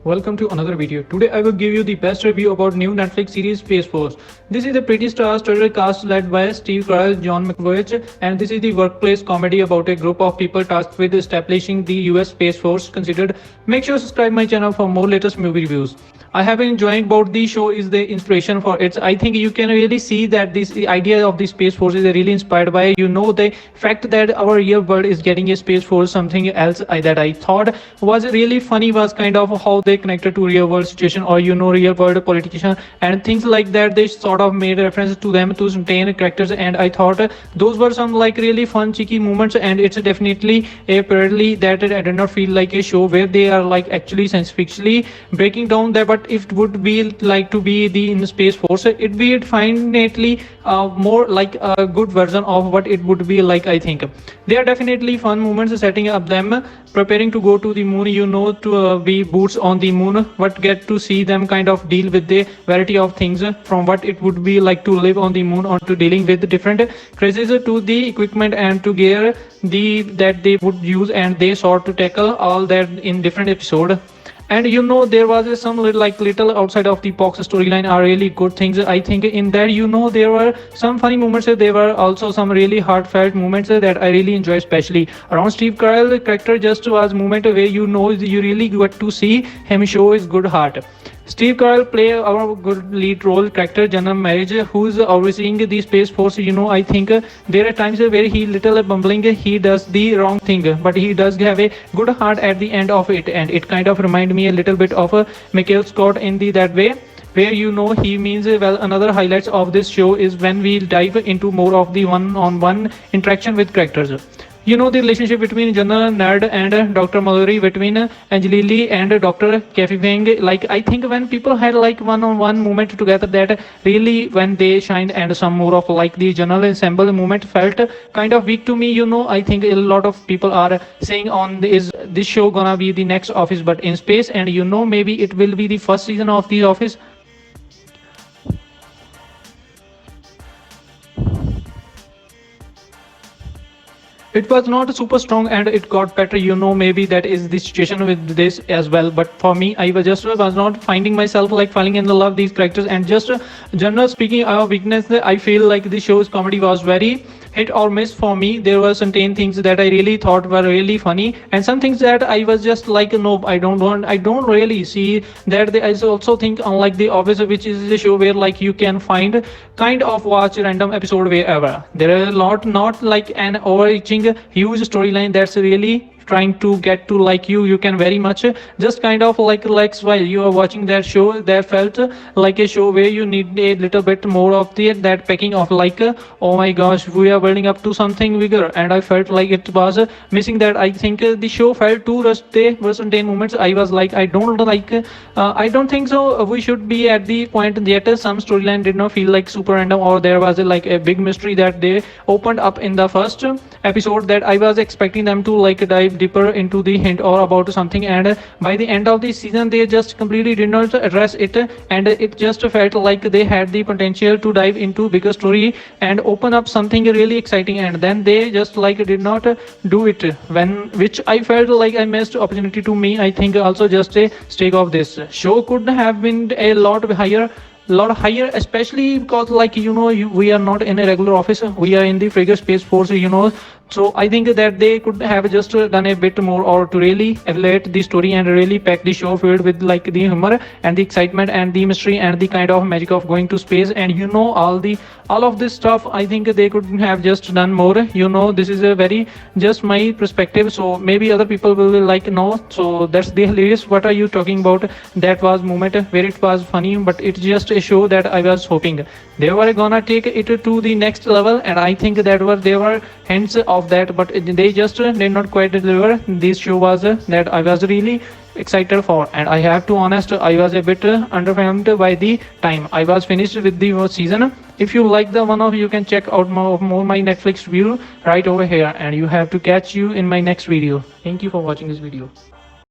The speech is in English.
Welcome to another video. Today I will give you the best review about new Netflix series Space Force. This is a pretty star-studded cast led by Steve Carell, John Malkovich, and this is the workplace comedy about a group of people tasked with establishing the US Space Force considered. Make sure to subscribe my channel for more latest movie reviews. I have been enjoying about the show is the inspiration for it. I think you can really see that this the idea of the Space Force is really inspired by the fact that our real world is getting a Space Force. Something else that I thought was really funny was kind of how they connected to real world situation or real world politician and things like that. They sort of made reference to them to certain characters, and I thought those were some like really fun cheeky moments. And it's definitely a parody that I did not feel like a show where they are like actually scientifically breaking down that, but if it would be like to be the in Space Force, it be definitely more like a good version of what it would be like. I think they are definitely fun moments setting up them preparing to go to the moon, to be boots on the moon, but get to see them kind of deal with the variety of things from what it would be like to live on the moon or to dealing with different crises to the equipment and to gear that they would use, and they sort to tackle all that in different episode. And there was some little outside of the box storyline are really good things. I think in that there were some funny moments. There were also some really heartfelt moments that I really enjoy, especially around Steve Carell character. Just was moment where you really got to see him show his good heart. Steve Carell play our good lead role character General Marriage, who's overseeing the Space Force. I think there are times where he little bumbling, he does the wrong thing, but he does have a good heart at the end of it, and it kind of remind me a little bit of Michael Scott in that way, where he means well. Another highlights of this show is when we dive into more of the one-on-one interaction with characters. The relationship between General Nerd and Dr. Mallory, between Angelili and Dr. Kathy Fang. Like, I think when people had like one-on-one moment together, that really when they shined, and some more of like the general ensemble moment felt kind of weak to me. I think a lot of people are saying is this show gonna be the next Office but in space, and maybe it will be the first season of the Office. It was not super strong and it got better. Maybe that is the situation with this as well. But for me, I was not finding myself like falling in love these characters. And just general speaking of weakness, I feel like the show's comedy was very hit or miss for me. There were certain things that I really thought were really funny, and some things that I was just like, no, I don't really see that. I also think unlike The Office, which is a show where like you can find kind of watch random episode wherever. There are a lot, not like an overreaching huge storyline that's really trying to get to like you can very much just kind of like relax while you are watching that show. That felt like a show where you need a little bit more of that packing of like oh my gosh, we are building up to something bigger, and I felt like it was missing that. I think the show felt too rushed. There were certain moments I was like, I don't think so we should be at the point that some storyline did not feel like super random, or there was like a big mystery that they opened up in the first episode that I was expecting them to like dive deeper into the hint or about something, and by the end of the season they just completely did not address it, and it just felt like they had the potential to dive into bigger story and open up something really exciting, and then they just like did not do it, which I felt like I missed opportunity. To me, I think also just a stake of this show could have been a lot higher, especially because like we are not in a regular Office, we are in the Frigate Space Force. So I think that they could have just done a bit more, or to really elevate the story and really pack the show filled with like the humor and the excitement and the mystery and the kind of magic of going to space, and all of this stuff. I think they could have just done more. This is a very just my perspective, so maybe other people will like no. So that's the hilarious. What are you talking about? That was moment where it was funny, but it's just a show that I was hoping they were gonna take it to the next level, and I think that there were hints of that, but they just did not quite deliver. This show was that I was really excited for, and I have to honest, I was a bit underwhelmed by the time I was finished with the season. If you like the one of, you can check out more my Netflix review right over here, and you have to catch you in my next video. Thank you for watching this video.